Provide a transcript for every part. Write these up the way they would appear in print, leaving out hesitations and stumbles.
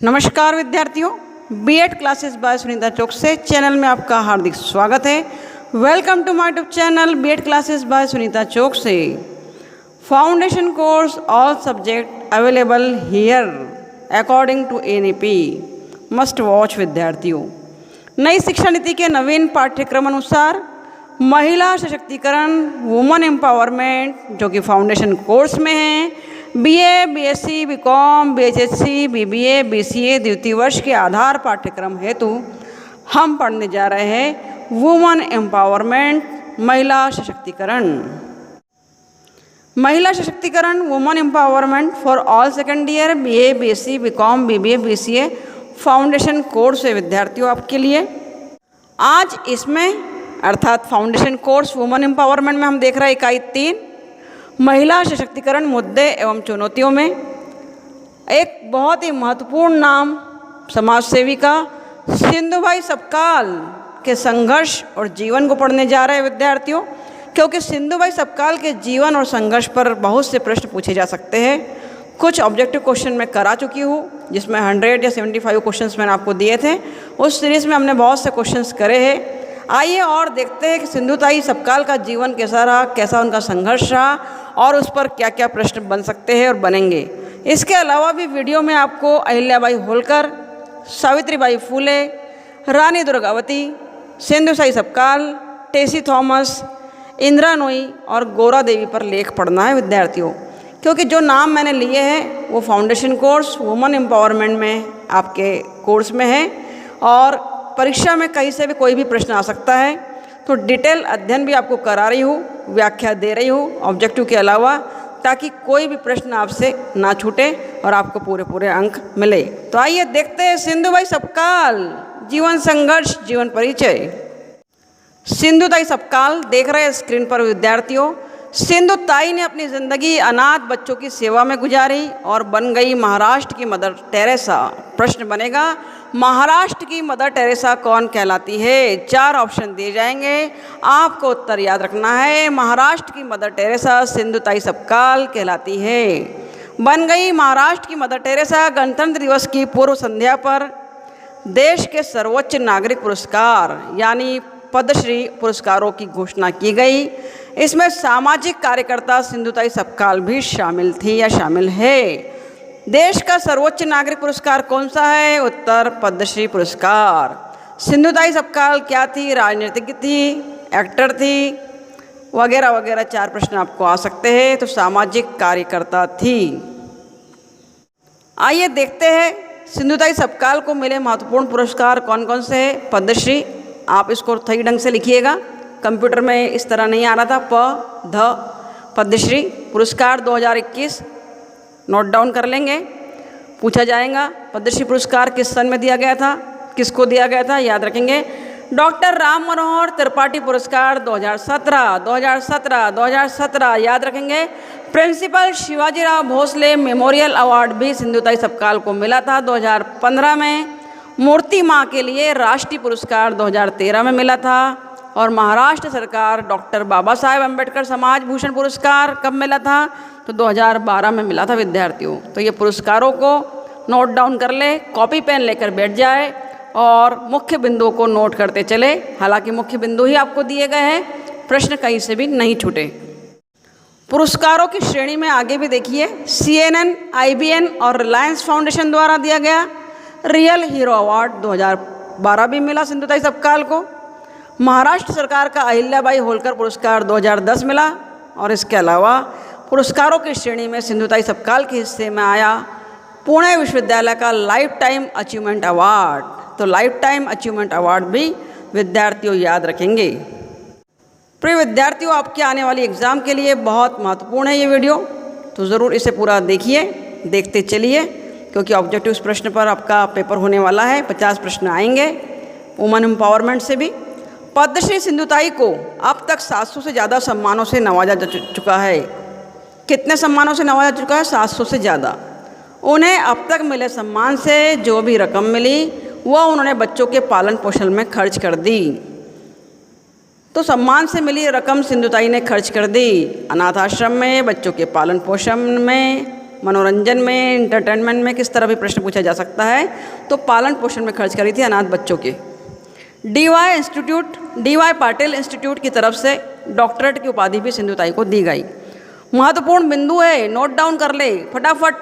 नमस्कार विद्यार्थियों, BEd classes by Sunita Chowk से चैनल में आपका हार्दिक स्वागत है। Welcome to my YouTube channel BEd classes by Sunita Chowk से। Foundation course all subject available here according to NEP must watch. विद्यार्थियों, नई शिक्षा नीति के नवीन पाठ्यक्रम अनुसार महिला सशक्तिकरण, वुमन एम्पावरमेंट, जो कि फाउंडेशन कोर्स में है, बीए, बीएससी, बीकॉम, बीएचएससी, बीबीए, बीसीए द्वितीय वर्ष के आधार पाठ्यक्रम हेतु हम पढ़ने जा रहे हैं वुमन एम्पावरमेंट, महिला सशक्तिकरण। महिला सशक्तिकरण, woman empowerment for all second year BA, BSc, BCom, BBA, BCA foundation course है विद्यार्थियों आपके लिए। आज इसमें अर्थात फाउंडेशन कोर्स वुमन एम्पावरमेंट में हम देख रहे हैं इकाई 3 महिला सशक्तिकरण मुद्दे एवं चुनौतियों में एक बहुत ही महत्वपूर्ण नाम समाज सेविका सिंधुबाई सपकाल के संघर्ष और जीवन को पढ़ने जा रहे हैं विद्यार्थियों, क्योंकि सिंधुबाई सपकाल के जीवन और संघर्ष पर बहुत से प्रश्न पूछे जा सकते हैं। कुछ ऑब्जेक्टिव क्वेश्चन मैं करा चुकी हूँ, जिसमें 100 या 75 क्वेश्चंस मैंने आपको दिए थे। उस सीरीज़ में हमने बहुत से क्वेश्चंस करे हैं। आइए और देखते हैं कि सिंधुताई सपकाल का जीवन कैसा रहा, कैसा उनका संघर्ष रहा और उस पर क्या क्या प्रश्न बन सकते हैं और बनेंगे। इसके अलावा भी वीडियो में आपको अहिल्याबाई होलकर, सावित्रीबाई फूले, रानी दुर्गावती, सिंधुताई सपकाल, टेसी थॉमस, इंदिरा नूई और गौरा देवी पर लेख पढ़ना है विद्यार्थियों, क्योंकि जो नाम मैंने लिए हैं वो फाउंडेशन कोर्स वुमन एम्पावरमेंट में आपके कोर्स में है और परीक्षा में कहीं से भी कोई भी प्रश्न आ सकता है। तो डिटेल अध्ययन भी आपको करा रही हूँ, व्याख्या दे रही हूँ ऑब्जेक्टिव के अलावा, ताकि कोई भी प्रश्न आपसे ना छूटे और आपको पूरे अंक मिले। तो आइए देखते हैं सिंधुबाई सपकाल जीवन संघर्ष, जीवन परिचय। सिंधुताई सपकाल देख रहे हैं स्क्रीन पर विद्यार्थियों। सिंधुताई ने अपनी ज़िंदगी अनाथ बच्चों की सेवा में गुजारी और बन गई महाराष्ट्र की मदर टेरेसा। प्रश्न बनेगा, महाराष्ट्र की मदर टेरेसा कौन कहलाती है? 4 ऑप्शन दिए जाएंगे, आपको उत्तर याद रखना है। महाराष्ट्र की मदर टेरेसा सिंधुताई सपकाल कहलाती है। बन गई महाराष्ट्र की मदर टेरेसा गणतंत्र दिवस की पूर्व संध्या पर देश के सर्वोच्च नागरिक पुरस्कार यानी पद्मश्री पुरस्कारों की घोषणा की गई। इसमें सामाजिक कार्यकर्ता सिंधुताई सपकाल भी शामिल थी या शामिल है। देश का सर्वोच्च नागरिक पुरस्कार कौन सा है? उत्तर पद्मश्री पुरस्कार। सिंधुताई सपकाल क्या थी? राजनीतिज्ञ थी, एक्टर थी, वगैरह वगैरह 4 प्रश्न आपको आ सकते हैं। तो सामाजिक कार्यकर्ता थी। आइए देखते हैं सिंधुताई सपकाल को मिले महत्वपूर्ण पुरस्कार कौन कौन से हैं। पद्मश्री, आप इसको सही ढंग से लिखिएगा, कंप्यूटर में इस तरह नहीं आ रहा था। पद्मश्री पुरस्कार 2021 नोट डाउन कर लेंगे, पूछा जाएगा पद्मश्री पुरस्कार किस सन में दिया गया था, किसको दिया गया था, याद रखेंगे। डॉक्टर राम मनोहर त्रिपाठी पुरस्कार 2017 याद रखेंगे। Principal Shivajirao Bhosale memorial award भी सिंधुताई सपकाल को मिला था 2015 में। मूर्ति माँ के लिए राष्ट्रीय पुरस्कार 2013 में मिला था। और महाराष्ट्र सरकार डॉक्टर बाबा साहेब अम्बेडकर समाज भूषण पुरस्कार कब मिला था? तो 2012 में मिला था विद्यार्थियों। तो ये पुरस्कारों को नोट डाउन कर ले, कॉपी पेन लेकर बैठ जाए और मुख्य बिंदुओं को नोट करते चले। हालांकि मुख्य बिंदु ही आपको दिए गए हैं, प्रश्न कहीं से भी नहीं छूटे। पुरस्कारों की श्रेणी में आगे भी देखिए, CNN, IBN और रिलायंस फाउंडेशन द्वारा दिया गया रियल हीरो अवार्ड 2012 भी मिला सिंधुताई सपकाल को। महाराष्ट्र सरकार का अहिल्याबाई होलकर पुरस्कार 2010 मिला। और इसके अलावा पुरस्कारों की श्रेणी में सिंधुताई सपकाल के हिस्से में आया पुणे विश्वविद्यालय का लाइफ टाइम अचीवमेंट अवार्ड। तो लाइफ टाइम अचीवमेंट अवार्ड भी विद्यार्थियों याद रखेंगे। प्रिय विद्यार्थियों, आपके आने वाली एग्ज़ाम के लिए बहुत महत्वपूर्ण है ये वीडियो, तो ज़रूर इसे पूरा देखिए, देखते चलिए, क्योंकि ऑब्जेक्टिव प्रश्न पर आपका पेपर होने वाला है। 50 प्रश्न आएंगे वुमन एम्पावरमेंट से भी। पद्मश्री सिंधुताई को अब तक 700 से ज़्यादा सम्मानों से नवाजा जा चुका है। कितने सम्मानों से नवाजा चुका है? 700 से ज़्यादा। उन्हें अब तक मिले सम्मान से जो भी रकम मिली वह उन्होंने बच्चों के पालन पोषण में खर्च कर दी। तो सम्मान से मिली रकम सिंधुताई ने खर्च कर दी अनाथ आश्रम में, बच्चों के पालन पोषण में, मनोरंजन में, इंटरटेनमेंट में किस तरह भी प्रश्न पूछा जा सकता है। तो पालन पोषण में खर्च करी थी अनाथ बच्चों के। डी.वाई. पाटिल इंस्टीट्यूट की तरफ से डॉक्टरेट की उपाधि भी सिंधुताई को दी गई। महत्वपूर्ण बिंदु है, नोट डाउन कर ले, फटाफट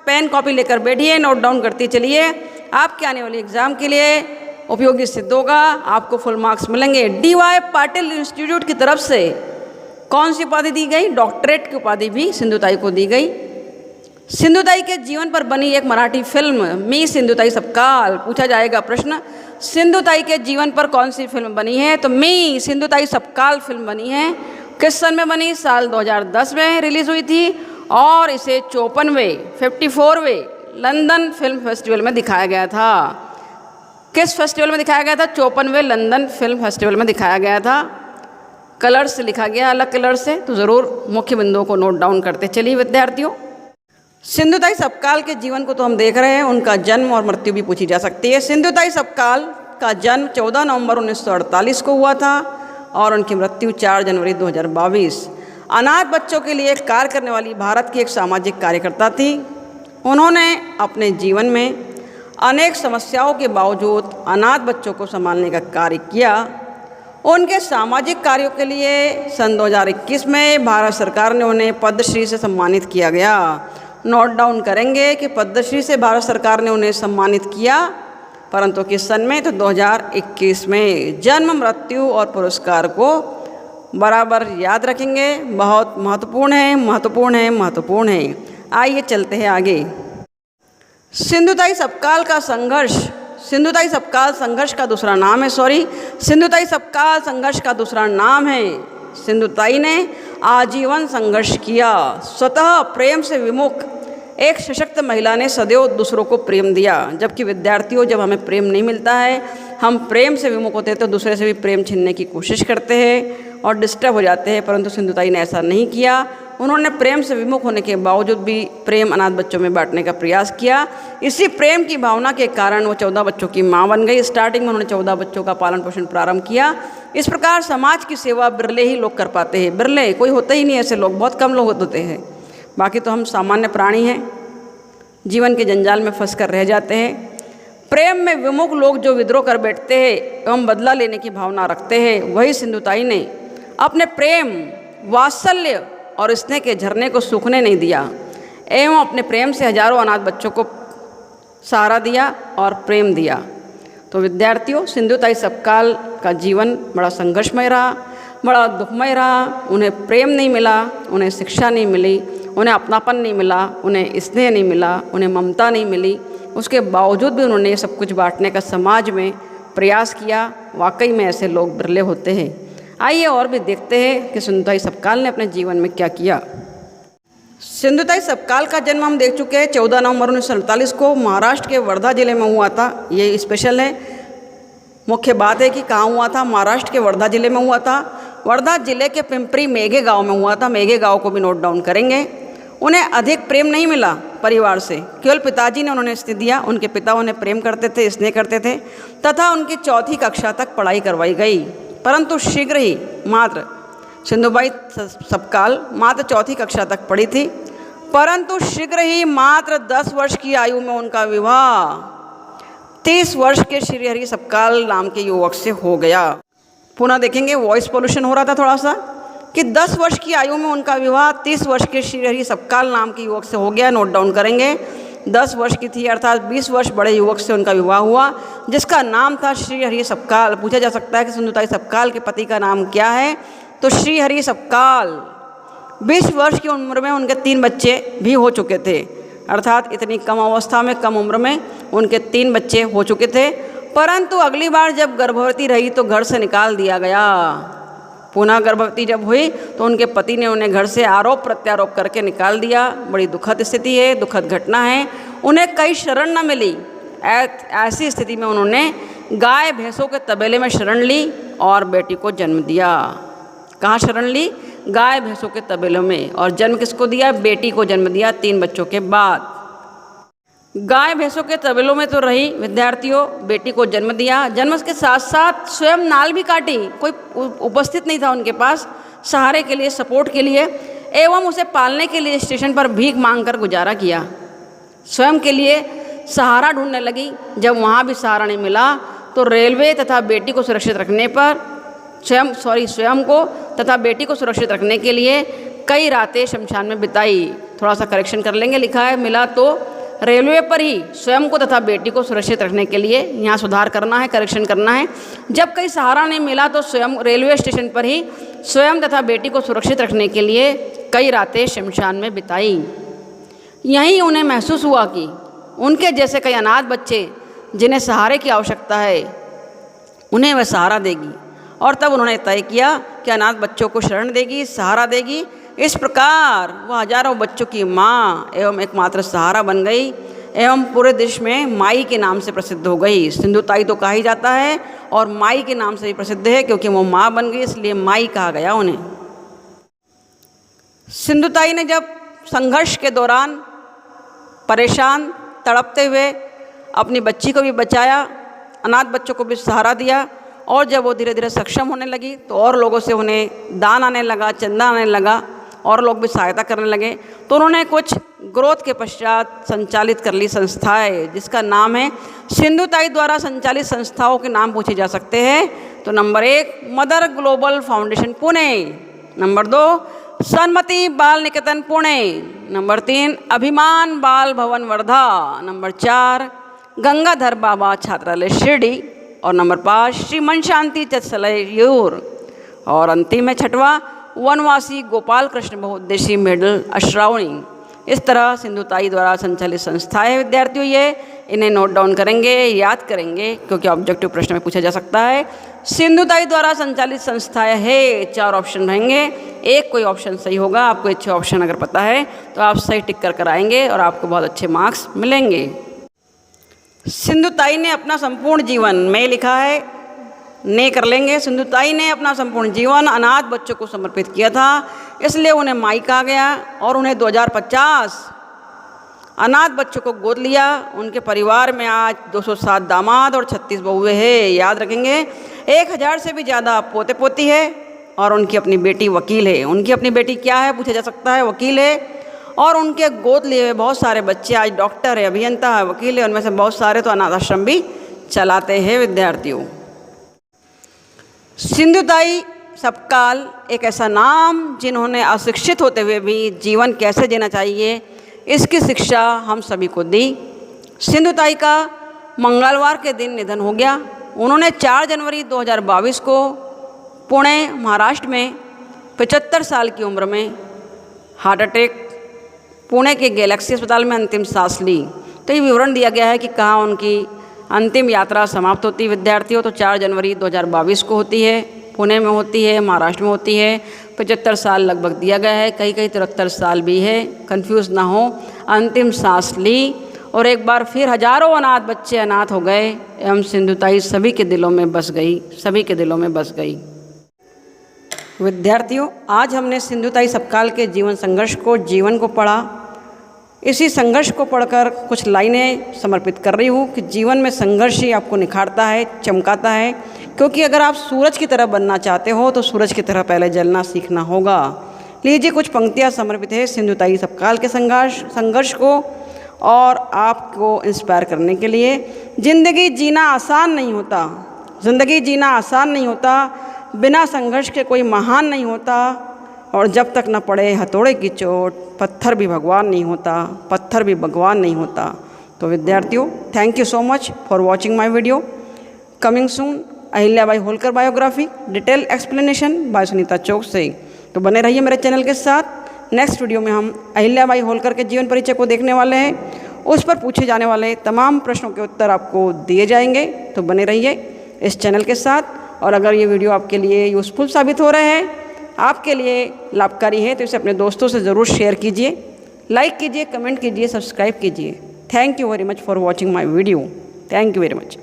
पेन कॉपी लेकर बैठिए, नोट डाउन करते चलिए, आपके आने वाली एग्जाम के लिए उपयोगी सिद्ध होगा, आपको फुल मार्क्स मिलेंगे। डी.वाई. पाटिल इंस्टीट्यूट की तरफ से कौन सी उपाधि दी गई? डॉक्टरेट की उपाधि भी सिंधुताई को दी गई। सिंधुताई के जीवन पर बनी एक मराठी फिल्म मी सिंधुताई सबकाल, पूछा जाएगा प्रश्न, सिंधुताई के जीवन पर कौन सी फिल्म बनी है? तो मी सिंधुताई सबकाल फिल्म बनी है। किस सन में बनी? साल 2010 में रिलीज हुई थी और इसे 54वें लंदन फिल्म फेस्टिवल में दिखाया गया था। किस फेस्टिवल में दिखाया गया था? 54वें लंदन फिल्म फेस्टिवल में दिखाया गया था। कलर से लिखा गया, अलग कलर से, तो ज़रूर मुख्य बिंदुओं को नोट डाउन करते चलिए विद्यार्थियों। सिंधुताई सबकाल के जीवन को तो हम देख रहे हैं, उनका जन्म और मृत्यु भी पूछी जा सकती है। सिंधुताई सबकाल का जन्म 14 नवंबर 1948 को हुआ था और उनकी मृत्यु 4 जनवरी 2022। अनाथ बच्चों के लिए कार्य करने वाली भारत की एक सामाजिक कार्यकर्ता थी। उन्होंने अपने जीवन में अनेक समस्याओं के बावजूद अनाथ बच्चों को संभालने का कार्य किया। उनके सामाजिक कार्यों के लिए सन 2021 में भारत सरकार ने उन्हें पद्मश्री से सम्मानित किया गया। नोट डाउन करेंगे कि पद्मश्री से भारत सरकार ने उन्हें सम्मानित किया, परंतु किस सन में? तो 2021 में। जन्म, मृत्यु और पुरस्कार को बराबर याद रखेंगे, बहुत महत्वपूर्ण है, महत्वपूर्ण है, महत्वपूर्ण है। आइए चलते हैं आगे। सिंधुताई सबकाल का संघर्ष, सिंधुताई सबकाल संघर्ष का दूसरा नाम है, सिंधुताई सबकाल संघर्ष का दूसरा नाम है। सिंधुताई ने आजीवन संघर्ष किया, स्वतः प्रेम से विमुख एक सशक्त महिला ने सदैव दूसरों को प्रेम दिया। जबकि विद्यार्थियों, जब हमें प्रेम नहीं मिलता है, हम प्रेम से विमुख होते हैं तो दूसरे से भी प्रेम छीनने की कोशिश करते हैं और डिस्टर्ब हो जाते हैं, परंतु सिंधुताई ने ऐसा नहीं किया। उन्होंने प्रेम से विमुख होने के बावजूद भी प्रेम अनाथ बच्चों में बांटने का प्रयास किया। इसी प्रेम की भावना के कारण वो 14 बच्चों की माँ बन गई। स्टार्टिंग में उन्होंने 14 बच्चों का पालन पोषण प्रारंभ किया। इस प्रकार समाज की सेवा बिरले ही लोग कर पाते हैं, बिरले, कोई होते ही नहीं ऐसे लोग, बहुत कम लोग होते हैं। बाकी तो हम सामान्य प्राणी हैं, जीवन के जंजाल में फंस कर रह जाते हैं। प्रेम में विमुख लोग जो विद्रोह कर बैठते हैं एवं बदला लेने की भावना रखते हैं, वही सिंधुताई ने अपने प्रेम, वात्सल्य और स्नेह के झरने को सूखने नहीं दिया एवं अपने प्रेम से हजारों अनाथ बच्चों को सहारा दिया और प्रेम दिया। तो विद्यार्थियों, सिंधुताई सबकाल का जीवन बड़ा संघर्षमय रहा, बड़ा दुखमय रहा। उन्हें प्रेम नहीं मिला, उन्हें शिक्षा नहीं मिली, उन्हें अपनापन नहीं मिला, उन्हें स्नेह नहीं मिला, उन्हें ममता नहीं मिली। उसके बावजूद भी उन्होंने ये सब कुछ बांटने का समाज में प्रयास किया। वाकई में ऐसे लोग बिरले होते हैं। आइए और भी देखते हैं कि सिंधुताई सबकाल ने अपने जीवन में क्या किया। सिंधुताई सबकाल का जन्म हम देख चुके हैं, 14 नवंबर 1948 को महाराष्ट्र के वर्धा जिले में हुआ था। ये स्पेशल है, मुख्य बात है कि कहाँ हुआ था? महाराष्ट्र के वर्धा जिले में हुआ था। वर्धा जिले के पिंपरी मेघे गांव में हुआ था। मेघे गांव को भी नोट डाउन करेंगे। उन्हें अधिक प्रेम नहीं मिला परिवार से, केवल पिताजी ने उन्होंने स्नेह दिया। उनके पिता उन्हें प्रेम करते थे, स्नेह करते थे तथा उनकी 4वीं कक्षा तक पढ़ाई करवाई गई। परंतु शीघ्र ही मात्र सिंधुताई सबकाल मात्र 4वीं कक्षा तक पढ़ी थी, परंतु शीघ्र ही मात्र 10 वर्ष की आयु में उनका विवाह 30 वर्ष के श्रीहरि सबकाल नाम के युवक से हो गया। पुनः देखेंगे, वॉइस पोल्यूशन हो रहा था थोड़ा सा, कि 10 वर्ष की आयु में उनका विवाह 30 वर्ष के श्रीहरि सबकाल नाम के युवक से हो गया। नोट डाउन करेंगे, 10 वर्ष की थी अर्थात 20 वर्ष बड़े युवक से उनका विवाह हुआ, जिसका नाम था श्रीहरि सबकाल। पूछा जा सकता है कि सिंधुताई सबकाल के पति का नाम क्या है? तो श्रीहरि सबकाल। 20 वर्ष की उम्र में उनके 3 बच्चे भी हो चुके थे, अर्थात इतनी कम अवस्था में, कम उम्र में उनके 3 बच्चे हो चुके थे। परंतु अगली बार जब गर्भवती रही तो घर से निकाल दिया गया। पुनः गर्भवती जब हुई तो उनके पति ने उन्हें घर से आरोप प्रत्यारोप करके निकाल दिया। बड़ी दुखद स्थिति है, दुखद घटना है। उन्हें कहीं शरण न मिली। ऐसी स्थिति में उन्होंने गाय भैंसों के तबेले में शरण ली और बेटी को जन्म दिया। कहाँ शरण ली? गाय भैंसों के तबेलों में। और जन्म किसको दिया? बेटी को जन्म दिया 3 बच्चों के बाद। गाय भैंसों के तबेलों में तो रही विद्यार्थियों, बेटी को जन्म दिया। जन्म के साथ साथ स्वयं नाल भी काटी, कोई उपस्थित नहीं था उनके पास सहारे के लिए, सपोर्ट के लिए। एवं उसे पालने के लिए स्टेशन पर भीख मांगकर गुजारा किया। स्वयं के लिए सहारा ढूंढने लगी। जब वहाँ भी सहारा नहीं मिला तो रेलवे तथा बेटी को सुरक्षित रखने पर स्वयं को तथा बेटी को सुरक्षित रखने के लिए कई रातें शमशान में बिताई। थोड़ा सा करेक्शन कर लेंगे, लिखा है मिला तो रेलवे पर ही स्वयं को तथा बेटी को सुरक्षित रखने के लिए, यहाँ सुधार करना है, करेक्शन करना है। जब कहीं सहारा नहीं मिला तो स्वयं रेलवे स्टेशन पर ही स्वयं तथा बेटी को सुरक्षित रखने के लिए कई रातें शमशान में बिताई। यहीं उन्हें महसूस हुआ कि उनके जैसे कई अनाथ बच्चे जिन्हें सहारे की आवश्यकता है उन्हें वह सहारा देगी, और तब उन्होंने तय किया कि अनाथ बच्चों को शरण देगी, सहारा देगी। इस प्रकार वह हजारों बच्चों की माँ एवं एकमात्र सहारा बन गई एवं पूरे देश में माई के नाम से प्रसिद्ध हो गई। सिंधुताई तो कहा ही जाता है और माई के नाम से भी प्रसिद्ध है, क्योंकि वो माँ बन गई इसलिए माई कहा गया उन्हें। सिंधुताई ने जब संघर्ष के दौरान परेशान तड़पते हुए अपनी बच्ची को भी बचाया, अनाथ बच्चों को भी सहारा दिया, और जब वो धीरे धीरे सक्षम होने लगी तो और लोगों से उन्हें दान आने लगा, चंदा आने लगा, और लोग भी सहायता करने लगे। तो उन्होंने कुछ ग्रोथ के पश्चात संचालित कर ली संस्थाएं, जिसका नाम है सिंधुताई द्वारा संचालित संस्थाओं के नाम पूछे जा सकते हैं। तो number 1 mother global foundation Pune, number 2 Sanmati बाल निकेतन पुणे, नंबर 3 अभिमान बाल भवन वर्धा, नंबर 4 गंगाधर बाबा छात्रालय शिरडी, और नंबर 5 श्री मन शांति चत्सलयूर, और अंतिम है 6वां वनवासी गोपाल कृष्ण बहुउद्देशीय मिडल अश्रावणी। इस तरह सिंधुताई द्वारा संचालित संस्थाएं विद्यार्थियों, ये इन्हें नोट डाउन करेंगे, याद करेंगे, क्योंकि ऑब्जेक्टिव प्रश्न में पूछा जा सकता है। सिंधुताई द्वारा संचालित संस्थाएं है, 4 ऑप्शन रहेंगे, एक कोई ऑप्शन सही होगा। आपको अच्छे ऑप्शन अगर पता है तो आप सही टिक कर आएंगे और आपको बहुत अच्छे मार्क्स मिलेंगे। सिंधुताई ने अपना संपूर्ण जीवन, में लिखा है ने कर लेंगे, सिंधुताई ने अपना संपूर्ण जीवन अनाथ बच्चों को समर्पित किया था, इसलिए उन्हें माई कहा गया, और उन्हें 2050 अनाथ बच्चों को गोद लिया। उनके परिवार में आज 207 दामाद और 36 बहुएं हैं, याद रखेंगे। 1000 से भी ज़्यादा पोते पोती है, और उनकी अपनी बेटी वकील है। उनकी अपनी बेटी क्या है पूछा जा सकता है, वकील है। और उनके गोद लिए हुए बहुत सारे बच्चे आज डॉक्टर है, अभियंता है, वकील है, उनमें से बहुत सारे तो अनाथ आश्रम भी चलाते हैं विद्यार्थियों। सिंधुताई सबकाल एक ऐसा नाम जिन्होंने अशिक्षित होते हुए भी जीवन कैसे जीना चाहिए इसकी शिक्षा हम सभी को दी। सिंधुताई का मंगलवार के दिन निधन हो गया। उन्होंने 4 जनवरी 2022 को पुणे महाराष्ट्र में 75 साल की उम्र में हार्ट अटैक पुणे के गैलेक्सी अस्पताल में अंतिम सांस ली। तो ये विवरण दिया गया है कि कहाँ उनकी अंतिम यात्रा समाप्त होती है विद्यार्थियों। तो 4 जनवरी 2022 को होती है, पुणे में होती है, महाराष्ट्र में होती है। 75 साल लगभग दिया गया है, कई 73 साल भी है, कंफ्यूज ना हो। अंतिम सांस ली और एक बार फिर हजारों अनाथ बच्चे अनाथ हो गए एवं सिंधुताई सभी के दिलों में बस गई, सभी के दिलों में बस गई। विद्यार्थियों, आज हमने सिंधुताई सबकाल के जीवन संघर्ष को, जीवन को पढ़ा। इसी संघर्ष को पढ़कर कुछ लाइनें समर्पित कर रही हूँ कि जीवन में संघर्ष ही आपको निखारता है, चमकाता है। क्योंकि अगर आप सूरज की तरह बनना चाहते हो तो सूरज की तरह पहले जलना सीखना होगा। लीजिए कुछ पंक्तियाँ समर्पित है सिंधुताई सबकाल के संघर्ष को और आपको इंस्पायर करने के लिए। ज़िंदगी जीना आसान नहीं होता, ज़िंदगी जीना आसान नहीं होता, बिना संघर्ष के कोई महान नहीं होता, और जब तक न पड़े हथौड़े की चोट पत्थर भी भगवान नहीं होता, पत्थर भी भगवान नहीं होता। तो विद्यार्थियों, thank you so much for watching my video. Coming soon Ahilyabai Holkar biography detail explanation by Sunita Chowk से। तो बने रहिए मेरे चैनल के साथ। नेक्स्ट वीडियो में हम अहिल्याबाई होलकर के जीवन परिचय को देखने वाले हैं। उस पर पूछे जाने वाले तमाम प्रश्नों के उत्तर आपको दिए जाएंगे। तो बने रहिए इस चैनल के साथ। और अगर ये वीडियो आपके लिए यूज़फुल साबित हो रहे हैं, आपके लिए लाभकारी है, तो इसे अपने दोस्तों से ज़रूर शेयर कीजिए, लाइक कीजिए, कमेंट कीजिए, सब्सक्राइब कीजिए। Thank you very much for watching my video. Thank you very much.